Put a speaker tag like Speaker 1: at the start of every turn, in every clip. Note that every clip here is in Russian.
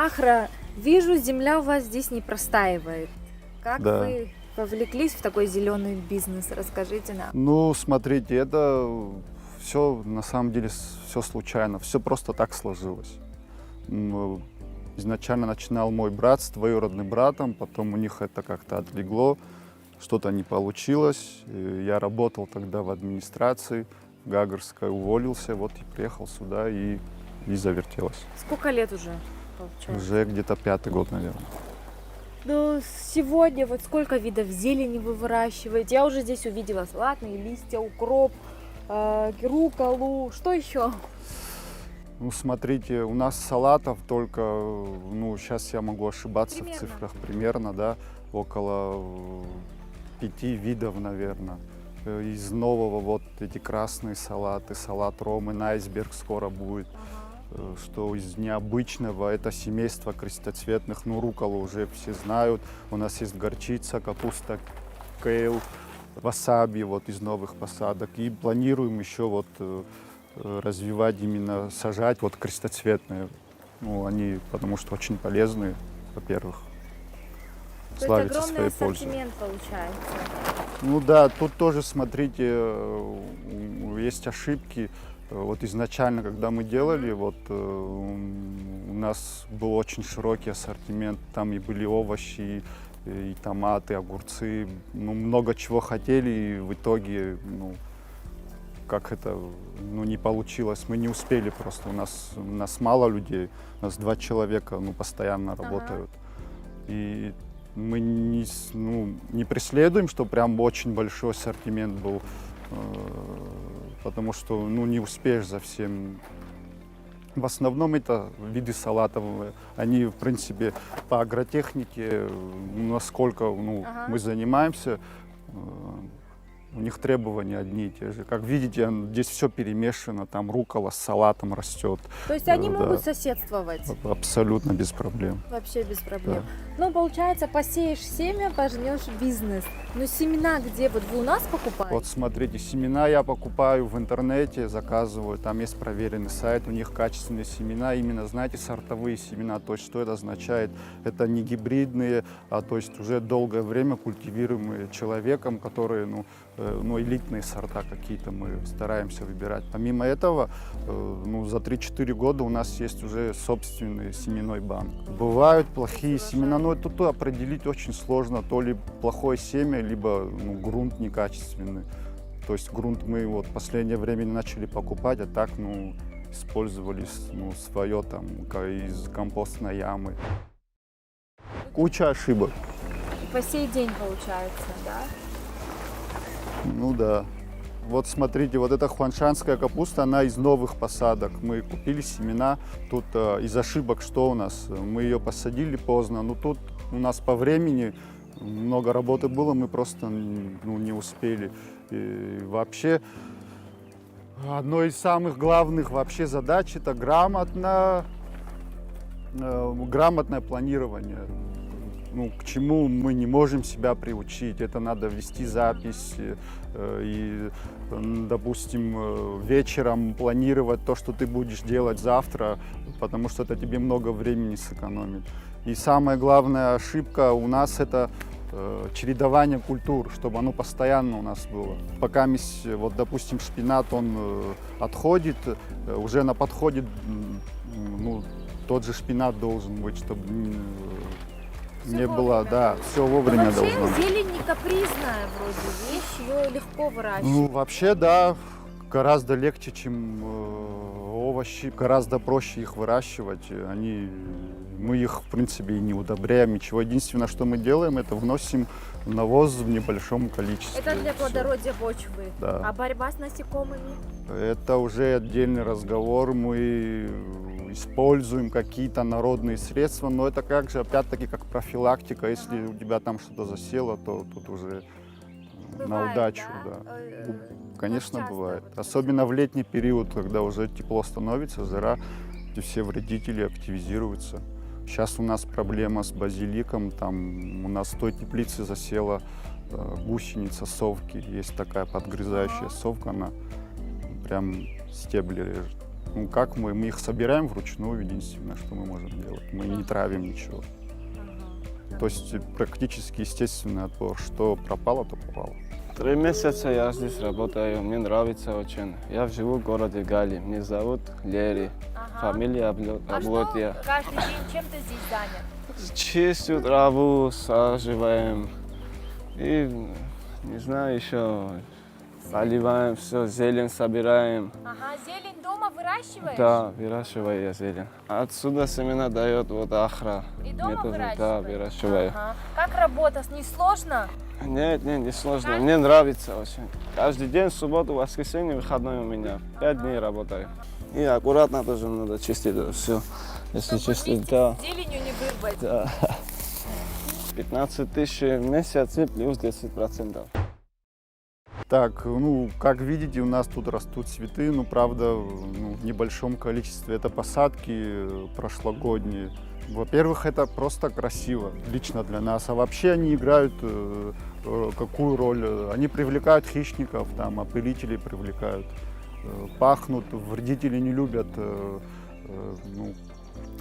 Speaker 1: Ахра, вижу, земля у вас здесь не простаивает. Как
Speaker 2: Да.
Speaker 1: вы повлеклись в такой зеленый бизнес? Расскажите нам.
Speaker 2: Ну, смотрите, это все на самом деле все случайно, все просто так сложилось. Изначально начинал мой брат с двоюродным братом, потом у них это как-то отлегло, что-то не получилось. И я работал тогда в администрации в Гагарской, уволился, вот и приехал сюда и завертелось.
Speaker 1: Сколько лет уже получается?
Speaker 2: Уже где-то 5-й год, наверное.
Speaker 1: Ну, сегодня вот сколько видов зелени вы выращиваете? Я уже здесь увидела салатные листья, укроп, рукколу. Что еще?
Speaker 2: Ну, смотрите, у нас салатов только, ну, сейчас я могу ошибаться
Speaker 1: Примерно.
Speaker 2: в цифрах, примерно, да, около 5 видов, наверное. Из нового вот эти красные салаты, салат Ромы, айсберг скоро будет. Что из необычного, это семейство крестоцветных, ну, рукколу уже все знают. У нас есть горчица, капуста, кейл, васаби вот из новых посадок. И планируем еще вот развивать, именно сажать вот крестоцветные. Ну, они, потому что очень полезные, во-первых,
Speaker 1: То есть
Speaker 2: славятся
Speaker 1: огромный
Speaker 2: своей пользой.
Speaker 1: ассортимент получается.
Speaker 2: Ну да, тут тоже, смотрите, есть ошибки. Вот изначально, когда мы делали, вот у нас был очень широкий ассортимент. Там и были овощи, и томаты, огурцы. Ну, много чего хотели, и в итоге, ну, как это, ну, не получилось. Мы не успели просто. У нас мало людей, у нас 2 человека, ну, постоянно работают. И мы не преследуем, что прям очень большой ассортимент был, потому что, ну, не успеешь за всем. В основном это виды салатов. Они, в принципе, по агротехнике, насколько, ну, мы занимаемся, у них требования одни и те же. Как видите, здесь все перемешано, там руккола с салатом растет.
Speaker 1: То есть они
Speaker 2: Да.
Speaker 1: могут соседствовать?
Speaker 2: Абсолютно без проблем.
Speaker 1: Вообще без проблем. Ну, получается, посеешь семя, пожнешь бизнес. Но семена где? Вот вы у нас покупаете?
Speaker 2: Вот смотрите, семена я покупаю в интернете, заказываю, там есть проверенный сайт, у них качественные семена, именно, знаете, сортовые семена. То есть что это означает? Это не гибридные, а то есть уже долгое время культивируемые человеком, которые, ну, элитные сорта какие-то мы стараемся выбирать. Помимо этого, ну, за 3-4 года у нас есть уже собственный семенной банк. Бывают плохие семена, но это определить очень сложно, то ли плохое семя, либо, ну, грунт некачественный. То есть грунт мы вот в последнее время не начали покупать, а так, ну, использовали, ну, свое там из компостной ямы. Куча ошибок.
Speaker 1: И по сей день получается, да?
Speaker 2: Ну да. Вот смотрите, вот эта хуаншанская капуста, она из новых посадок. Мы купили семена. Тут из ошибок что у нас? Мы ее посадили поздно, но тут у нас по времени много работы было, мы просто, ну, не успели. И вообще, одной из самых главных вообще задач это грамотное планирование. Ну, к чему мы не можем себя приучить. Это надо вести запись и, допустим, вечером планировать то, что ты будешь делать завтра, потому что это тебе много времени сэкономит. И самая главная ошибка у нас это чередование культур, чтобы оно постоянно у нас было. Пока, вот, допустим, шпинат, он отходит, уже на подходе, ну, тот же шпинат должен быть, чтобы не было, да, все вовремя
Speaker 1: Вообще
Speaker 2: должно быть.
Speaker 1: зелень не капризная вроде вещь, ее легко выращивать.
Speaker 2: Ну, вообще, да, гораздо легче, чем овощи, гораздо проще их выращивать. Мы их, в принципе, и не удобряем, ничего. Единственное, что мы делаем, это вносим навоз в небольшом количестве.
Speaker 1: Это для
Speaker 2: Всё.
Speaker 1: плодородия почвы.
Speaker 2: Да.
Speaker 1: А борьба с насекомыми?
Speaker 2: Это уже отдельный разговор. Мы используем какие-то народные средства, но это как же, опять-таки, как профилактика. Если у тебя там что-то засело, то тут уже на
Speaker 1: Бывает,
Speaker 2: удачу.
Speaker 1: да?
Speaker 2: Да. Конечно,
Speaker 1: часто
Speaker 2: бывает.
Speaker 1: вот
Speaker 2: Особенно в летний период, когда уже тепло становится, жара, и все вредители активизируются. Сейчас у нас проблема с базиликом. Там у нас в той теплице засела гусеница совки. Есть такая подгрызающая совка, она прям стебли режет. Ну, как мы их собираем вручную, единственное, что мы можем делать. Мы не травим ничего. То есть практически естественный отбор. Что пропало, то пропало.
Speaker 3: 3 месяца я здесь работаю, мне нравится очень. Я живу в городе Гали, меня зовут Лери, фамилия Аблотья.
Speaker 1: Каждый день чем ты здесь занят?
Speaker 3: Чистим траву, саживаем и, не знаю, еще поливаем все, зелень собираем.
Speaker 1: Ага, зелень дома выращиваешь?
Speaker 3: Да, выращиваю я зелень. Отсюда семена дает вот Ахра.
Speaker 1: И дома
Speaker 3: Мне тоже,
Speaker 1: выращиваешь?
Speaker 3: да, выращиваю.
Speaker 1: Ага. Как работа? Не сложно?
Speaker 3: Нет, не сложно. Мне нравится очень. Каждый день, субботу, воскресенье, выходной у меня. 5 дней работаю. И аккуратно тоже надо чистить все. Если чистить, да.
Speaker 1: Зеленью не вырвать.
Speaker 3: Да. 15 тысяч в месяц и плюс 10%.
Speaker 2: Так, ну, как видите, у нас тут растут цветы, ну, правда, в небольшом количестве. Это посадки прошлогодние. Во-первых, это просто красиво, лично для нас. А вообще они играют какую роль? Они привлекают хищников, там, опылителей привлекают, пахнут, вредители не любят ну,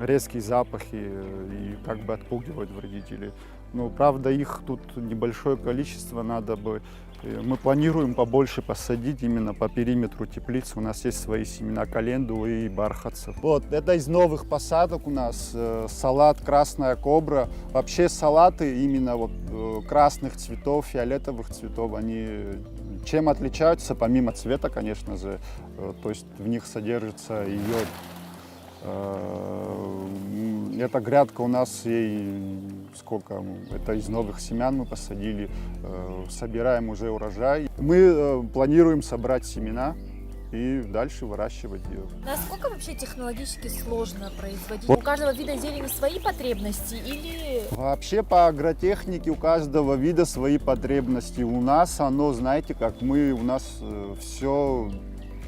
Speaker 2: резкие запахи и как бы отпугивают вредителей. Ну, правда, их тут небольшое количество, надо бы. Мы планируем побольше посадить именно по периметру теплицы. У нас есть свои семена календулы и бархатцев. Вот, это из новых посадок у нас салат «Красная кобра». Вообще салаты именно вот красных цветов, фиолетовых цветов, они чем отличаются, помимо цвета, конечно же, то есть в них содержится йод. Эта грядка у нас, ей сколько, это из новых семян мы посадили, собираем уже урожай. Мы планируем собрать семена и дальше выращивать ее.
Speaker 1: Насколько вообще технологически сложно производить? У каждого вида зелени свои потребности или...
Speaker 2: Вообще по агротехнике у каждого вида свои потребности. У нас оно, знаете, как у нас все...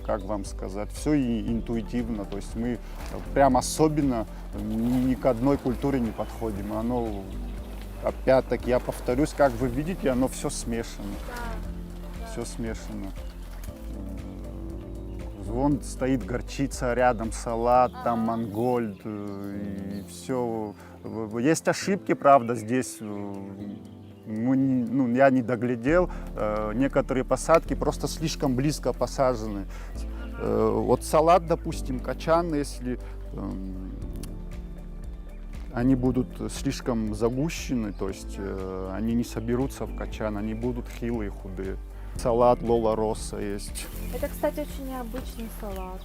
Speaker 2: Как вам сказать, все интуитивно, то есть мы прям особенно ни к одной культуре не подходим. Оно, опять-таки, я повторюсь, как вы видите, оно все смешано. Все смешано. Вон стоит горчица, рядом салат, там мангольд, и все. Есть ошибки, правда, здесь. Я не доглядел, некоторые посадки просто слишком близко посажены. Вот салат, допустим, качан, если они будут слишком загущены, то есть они не соберутся в качан, они будут хилые, худые. Салат Лола Росса есть.
Speaker 1: Это, кстати, очень необычный салат.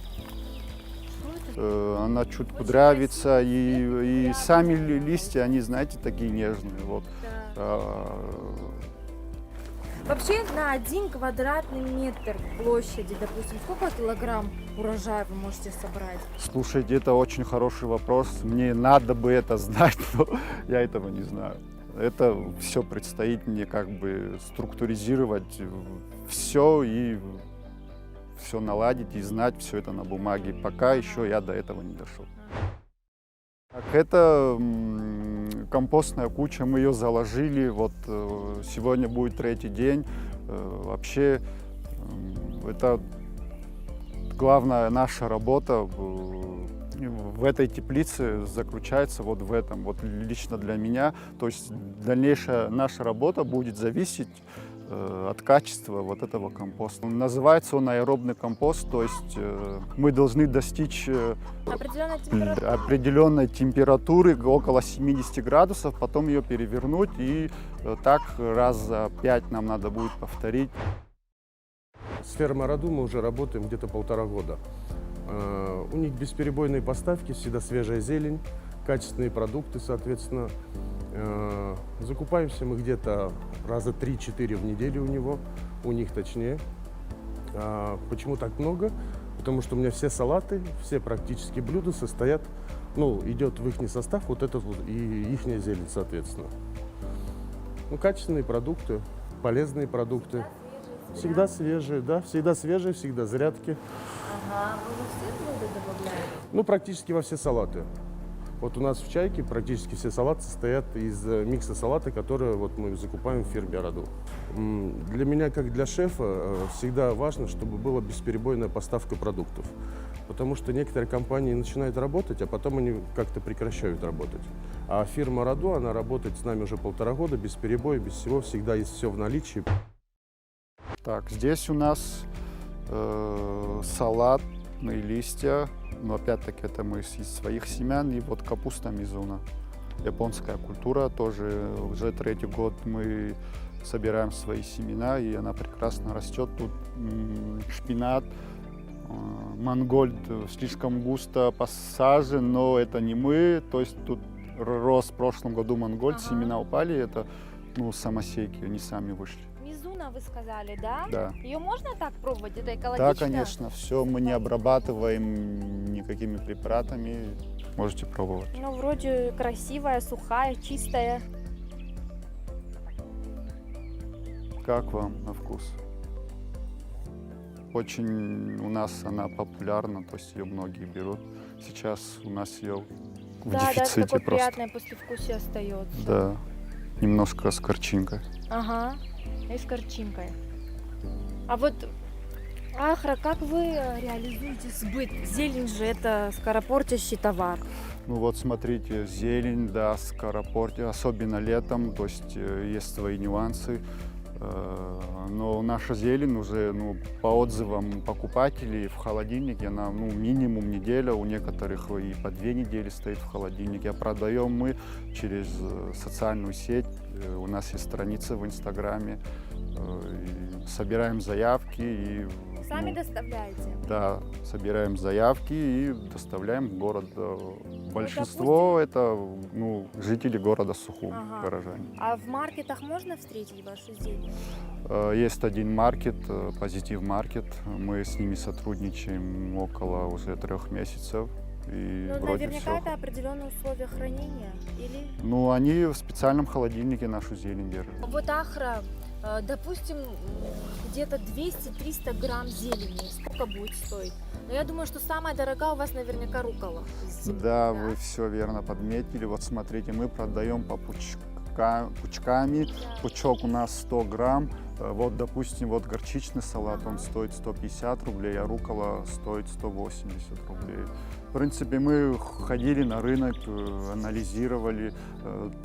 Speaker 2: Она чуть кудрявится, и сами листья, они, знаете, такие нежные. Вот.
Speaker 1: Вообще на 1 квадратный метр площади, допустим, сколько килограмм урожая вы можете собрать?
Speaker 2: Слушайте, это очень хороший вопрос. Мне надо бы это знать, но я этого не знаю. Это все предстоит мне как бы структуризировать все и все наладить и знать все это на бумаге. Пока еще я до этого не дошел. Так, это компостная куча, мы ее заложили, вот сегодня будет 3-й день. Вообще это главная наша работа в этой теплице заключается вот в этом, вот лично для меня. То есть дальнейшая наша работа будет зависеть от качества вот этого компоста. Называется он аэробный компост, то есть мы должны достичь определенной температуры, около 70 градусов, потом ее перевернуть, и так раз за 5 нам надо будет повторить.
Speaker 4: С фермой Раду мы уже работаем где-то 1,5 года. У них бесперебойные поставки, всегда свежая зелень, качественные продукты, соответственно. Закупаемся мы где-то раза 3-4 в неделю у них точнее. Почему так много? Потому что у меня все салаты, все практически блюда состоят, идет в их состав вот этот вот и ихняя зелень, соответственно. Качественные продукты, полезные продукты. Всегда свежие, да, всегда свежие, всегда зарядки.
Speaker 1: Ага, вы во все блюда добавляете?
Speaker 4: Практически во все салаты. Вот у нас в «Чайке» практически все салаты состоят из микса салата, который вот мы закупаем в фирме «Раду». Для меня, как для шефа, всегда важно, чтобы была бесперебойная поставка продуктов. Потому что некоторые компании начинают работать, а потом они как-то прекращают работать. А фирма Раду, она работает с нами уже 1,5 года, без перебоя, без всего, всегда есть все в наличии.
Speaker 2: Так, здесь у нас салатные листья, но опять-таки это мы из своих семян, и вот капуста мизуна. Японская культура тоже, уже 3-й год мы собираем свои семена, и она прекрасно растет. Тут шпинат, мангольд слишком густо посажен, но это не мы, то есть тут рос в прошлом году мангольд,
Speaker 1: Ага.
Speaker 2: семена упали, это самосейки, они сами вышли.
Speaker 1: Мизуна вы сказали, да?
Speaker 2: Да.
Speaker 1: Ее можно так пробовать? Это экологично?
Speaker 2: Да, конечно, все мы не обрабатываем никакими препаратами, можете пробовать.
Speaker 1: Ну, вроде красивая, сухая, чистая.
Speaker 2: Как вам на вкус? Очень у нас она популярна, то есть ее многие берут. Сейчас у нас ее в
Speaker 1: Да, даже
Speaker 2: дефиците
Speaker 1: такое
Speaker 2: просто.
Speaker 1: приятное послевкусие остается.
Speaker 2: Да, немножко с горчинкой.
Speaker 1: Ага, и с горчинкой. А вот, Ахра, как вы реализуете сбыт? Зелень же это скоропортящий товар.
Speaker 2: Ну вот смотрите, зелень, да, скоропортит, особенно летом, то есть есть свои нюансы. Но наша зелень уже, по отзывам покупателей в холодильнике, она минимум неделя, у некоторых и по 2 недели стоит в холодильнике. А продаем мы через социальную сеть, у нас есть страница в Инстаграме, и собираем заявки и
Speaker 1: Сами доставляете?
Speaker 2: да, собираем заявки и доставляем в город. Большинство это жители города Сухум,
Speaker 1: Ага.
Speaker 2: горожане.
Speaker 1: А в маркетах можно встретить вашу зелень?
Speaker 2: Есть один маркет, Позитив Маркет. Мы с ними сотрудничаем около уже 3 месяцев. И
Speaker 1: Ну,
Speaker 2: вроде
Speaker 1: наверняка
Speaker 2: все.
Speaker 1: это определенные условия хранения, или?
Speaker 2: Они в специальном холодильнике нашу зелень держат.
Speaker 1: Вот Ахра, допустим, где-то 200-300 грамм зелени, сколько будет стоить? Но я думаю, что самая дорогая у вас наверняка руккола. из зелени,
Speaker 2: Да, вы все верно подметили. Вот смотрите, мы продаем по пучками. Пучок у нас 100 грамм. Вот, допустим, вот горчичный салат, он стоит 150 рублей, а руккола стоит 180 рублей. В принципе, мы ходили на рынок, анализировали.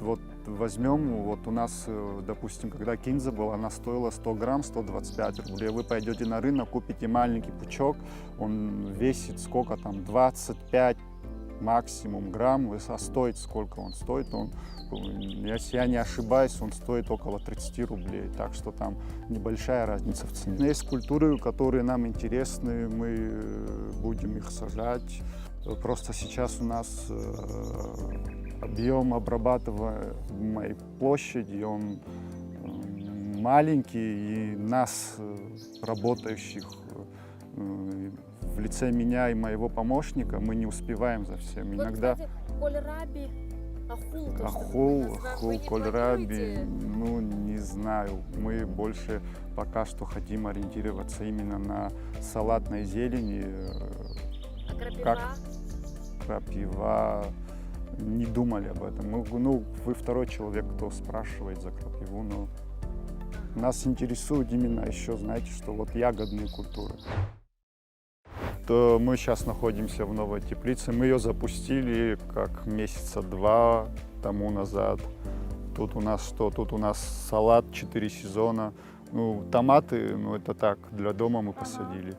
Speaker 2: Вот возьмем, вот у нас, допустим, когда кинза была, она стоила 100 грамм, 125 рублей. Вы пойдете на рынок, купите маленький пучок, он весит сколько там, 25 максимум грамм, а стоит сколько он стоит, если я не ошибаюсь, он стоит около 30 рублей, так что там небольшая разница в цене. Есть культуры, которые нам интересны, мы будем их сажать. Просто сейчас у нас объем обрабатываемой площади, он маленький, и нас, работающих в лице меня и моего помощника, мы не успеваем за всем.
Speaker 1: Вот,
Speaker 2: Иногда
Speaker 1: кстати, кольраби, ахул, то, что вы
Speaker 2: ахул,
Speaker 1: назвали, вы не
Speaker 2: кольраби,
Speaker 1: планируете?
Speaker 2: не знаю. Мы больше пока что хотим ориентироваться именно на салатной зелени,
Speaker 1: А крапива?
Speaker 2: как крапива. Не думали об этом. Вы второй человек, кто спрашивает за крапиву, но нас интересует именно еще, знаете, что вот ягодные культуры. То мы сейчас находимся в новой теплице. Мы ее запустили как месяца 2 тому назад. Тут у нас что? Тут у нас салат 4 сезона. Томаты, это так, для дома мы посадили.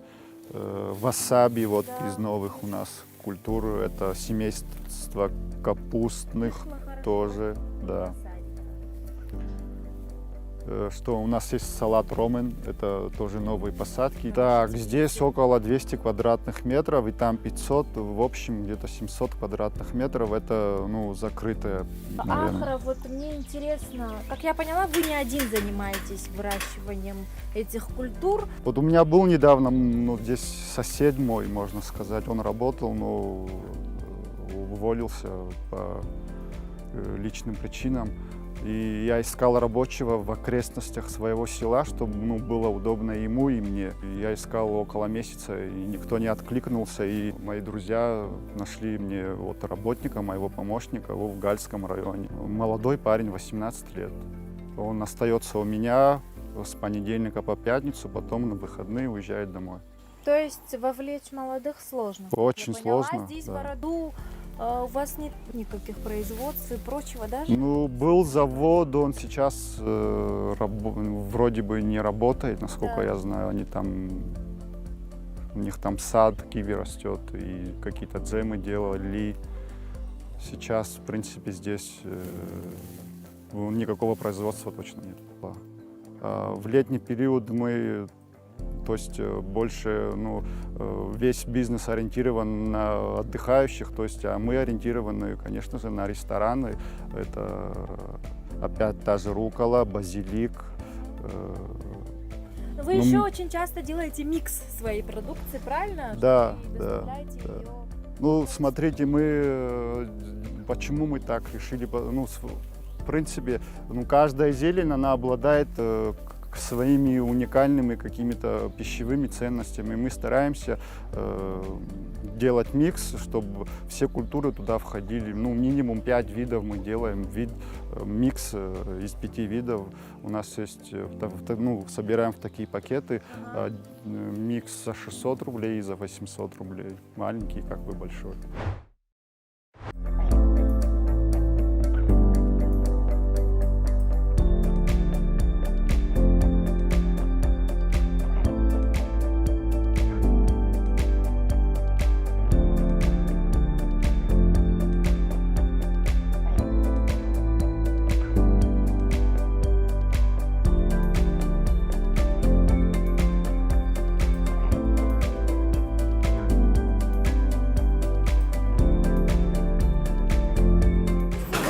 Speaker 2: Васаби вот
Speaker 1: Да.
Speaker 2: из новых у нас культур. Это семейство капустных
Speaker 1: Вышло хорошо.
Speaker 2: тоже, да.
Speaker 1: Васаби.
Speaker 2: Что у нас есть салат ромен, это тоже новые посадки. Так, здесь около 200 квадратных метров, и там 500, в общем где-то 700 квадратных метров. Это, закрытая, наверное.
Speaker 1: Ахра, вот мне интересно, как я поняла, вы не один занимаетесь выращиванием этих культур.
Speaker 2: Вот у меня был недавно, здесь сосед мой, можно сказать, он работал, но уволился по личным причинам. И я искал рабочего в окрестностях своего села, чтобы было удобно ему и мне. И я искал около месяца, и никто не откликнулся. И мои друзья нашли мне работника, моего помощника в Гальском районе. Молодой парень, 18 лет. Он остается у меня с понедельника по пятницу, потом на выходные уезжает домой.
Speaker 1: То есть вовлечь молодых сложно?
Speaker 2: Очень
Speaker 1: Я поняла.
Speaker 2: сложно,
Speaker 1: Здесь
Speaker 2: да.
Speaker 1: в Ороду у вас нет никаких производств и прочего даже?
Speaker 2: Ну, был завод, он сейчас вроде бы не работает, насколько
Speaker 1: Да.
Speaker 2: я знаю. Они там, у них там сад киви растет, и какие-то джемы делали. Сейчас, в принципе, здесь никакого производства точно нет. В летний период мы, то есть больше, ну, весь бизнес ориентирован на отдыхающих, то есть, а мы ориентированы, конечно же, на рестораны. Это опять та же рукола, базилик.
Speaker 1: Вы
Speaker 2: ну,
Speaker 1: еще очень часто делаете микс своей продукции, правильно?
Speaker 2: Да,
Speaker 1: Что вы
Speaker 2: да,
Speaker 1: доставляете
Speaker 2: да.
Speaker 1: её.
Speaker 2: Ну, смотрите, почему мы так решили? Ну, в принципе, ну, каждая зелень, она обладает своими уникальными какими-то пищевыми ценностями. Мы стараемся делать микс, чтобы все культуры туда входили. Ну, минимум 5 видов мы делаем, микс из 5 видов. У нас есть, ну, собираем в такие пакеты, микс за 600 рублей и за 800 рублей. Маленький, как бы большой.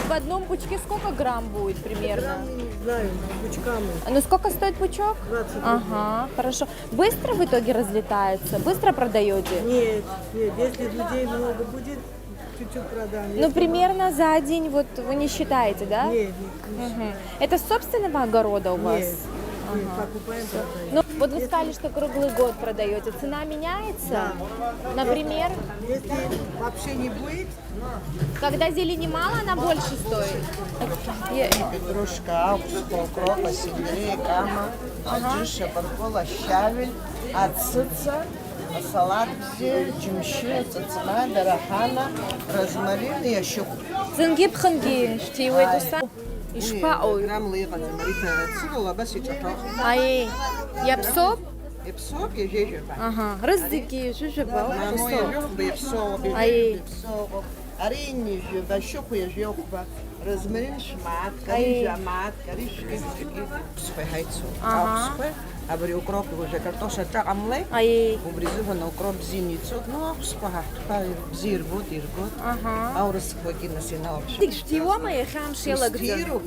Speaker 1: В одном пучке сколько грамм будет примерно?
Speaker 5: Не знаю, пучками.
Speaker 1: Ну сколько стоит пучок?
Speaker 5: 20 рублей.
Speaker 1: Ага, хорошо. Быстро в итоге разлетается? Быстро продаете?
Speaker 5: Нет, нет, если людей много будет, чуть-чуть продам.
Speaker 1: Ну
Speaker 5: Если
Speaker 1: примерно за день вот вы не считаете, да?
Speaker 5: мало- Нет, нет,
Speaker 1: Мгм. Это с собственного огорода у вас?
Speaker 5: нет. Мы покупаем, продаем.
Speaker 1: Ну, вот вы сказали, что круглый год продаете. Цена меняется? Например,
Speaker 5: Если вообще не будет,
Speaker 1: когда зелени мало, она больше стоит?
Speaker 6: Петрушка, августа, укропа, сельдерея, кама, аджиша, баркола, щавель, ацица, салат, бзель, чимши, цицина, дарахана, розмарин и ощук.
Speaker 1: Цинги пханги, штиует уса. Ишпа ой.
Speaker 6: Грамм лыга, замарита, цигала, баси чатох.
Speaker 1: Ай, я псоп?
Speaker 6: И псок, и жежеба.
Speaker 1: Ага, раздики, жужеба,
Speaker 6: Мамо, я жёхба, и псок, и
Speaker 1: Ай.
Speaker 6: псок. Арини жёба, щуку я жёхба. Розмарин шмат,
Speaker 1: Ай.
Speaker 6: кари жамат, кари шкиф, псхой хайцу.
Speaker 1: Ага.
Speaker 6: Псхой, а бри укроп, уже картоша тагамлей.
Speaker 1: Ай,
Speaker 6: Обрезывано укроп зеницу, ну, спага, бзир год, иргот,
Speaker 1: ага.
Speaker 6: аурас хвагина сина вообще.
Speaker 1: Тик штиуа моя хам шела где?
Speaker 6: Стиру,